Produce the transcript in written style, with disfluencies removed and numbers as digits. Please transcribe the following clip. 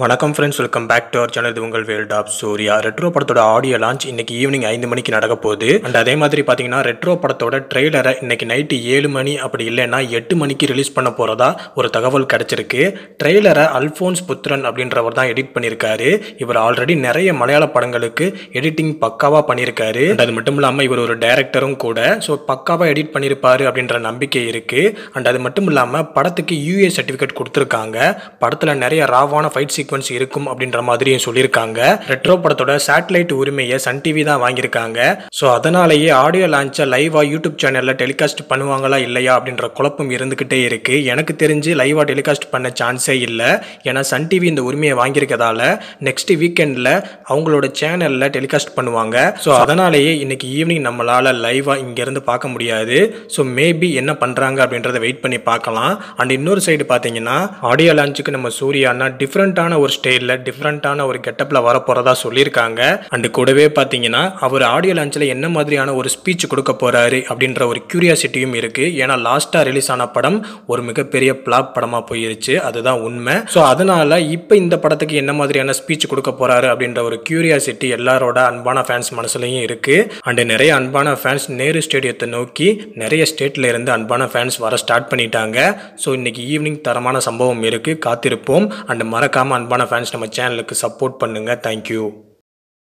வணக்கம் friends, welcome back to our channel. இது உங்கள் வேல்ட் ஆஃப் சூர்யா. ரெட்ரோ படத்தோட ஆடியோ லான்ச் இன்னைக்கு ஈவினிங் 5 மணிக்கு நடக்க போகுது. அண்ட் அதே மாதிரி பார்த்தீங்கன்னா ரெட்ரோ படத்தோட ட்ரெய்லரை இன்னைக்கு நைட்டு 7 மணி அப்படி இல்லைன்னா 8 மணிக்கு ரிலீஸ் பண்ண போகிறதா ஒரு தகவல் கிடைச்சிருக்கு. ட்ரெய்லரை அல்ஃபோன்ஸ் புத்ரன் அப்படின்றவர் தான் எடிட் பண்ணியிருக்காரு. இவர் ஆல்ரெடி நிறைய மலையாள படங்களுக்கு எடிட்டிங் பக்காவாக பண்ணியிருக்காரு. அது மட்டும் இல்லாமல் இவர் ஒரு டைரக்டரும் கூட. ஸோ பக்காவாக எடிட் பண்ணியிருப்பாரு அப்படின்ற நம்பிக்கை இருக்குது. அண்ட் அது மட்டும் இல்லாமல் படத்துக்கு யூஏ சர்டிஃபிகேட் கொடுத்துருக்காங்க. படத்தில் நிறைய ராவான ஃபைட் சீக்வன்ஸ் இருக்கும் அப்படின்ற மாதிரியும் சொல்லியிருக்காங்க. ரெட்ரோ படத்தோட சேட்டலைட் உரிமையை சன் டிவி தான் வாங்கியிருக்காங்க. ஸோ அதனாலேயே ஆடியோ லான்ச்சை லைவா யூடியூப் சேனலில் டெலிகாஸ்ட் பண்ணுவாங்களா இல்லையா அப்படின்ற குழப்பம் இருந்துகிட்டே இருக்கு. எனக்கு தெரிஞ்சு லைவா டெலிகாஸ்ட் பண்ண சான்ஸே இல்லை. ஏன்னா சன் டிவி இந்த உரிமையை வாங்கியிருக்கதால நெக்ஸ்ட் வீக்கெண்டில் அவங்களோட சேனலில் டெலிகாஸ்ட் பண்ணுவாங்க. ஸோ அதனாலேயே இன்னைக்கு ஈவினிங் நம்மளால லைவா இங்கேருந்து பார்க்க முடியாது. ஸோ மேபி என்ன பண்ணுறாங்க அப்படின்றத வெயிட் பண்ணி பார்க்கலாம். அண்ட் இன்னொரு சைடு பார்த்தீங்கன்னா ஆடியோ லான்ச்சுக்கு நம்ம சூர்யானா டிஃப்ரெண்ட்டான ஒரு ஸ்டைலில் டிஃப்ரெண்ட்டான ஒரு கெட்டப்பில் வரப்போகிறதா சொல்லியிருக்காங்க. அண்டு கூடவே பார்த்தீங்கன்னா அவர் ஆடியோ லான்ச்சில் என்ன மாதிரியான ஒரு ஸ்பீச் கொடுக்க போகிறாரு அப்படின்ற ஒரு கியூரியாசிட்டியும் இருக்குது. ஏன்னா லாஸ்ட்டாக ரிலீஸ் ஆன படம் ஒரு மிகப்பெரிய பிளாப் படமாக போயிருச்சு, அதுதான் உண்மை. ஸோ அதனால் இப்போ இந்த படத்துக்கு என்ன மாதிரியான ஸ்பீச் கொடுக்க போகிறாரு அப்படின்ற ஒரு கியூரியாசிட்டி எல்லாரோட அன்பான ஃபேன்ஸ் மனசுலையும் இருக்குது. அண்டு நிறைய அன்பான ஃபேன்ஸ் நேரு ஸ்டேடியத்தை நோக்கி நிறைய ஸ்டேட்டில் இருந்து அன்பான ஃபேன்ஸ் வர ஸ்டார்ட் பண்ணிட்டாங்க. ஸோ இன்னைக்கு ஈவினிங் தரமான சம்பவம் இருக்குது, காத்திருப்போம். அண்டு மறக்காமல் அன்பான ஃபேன்ஸ் நம்ம சேனலுக்கு சப்போர்ட் பண்ணுங்கள். தேங்க்யூ.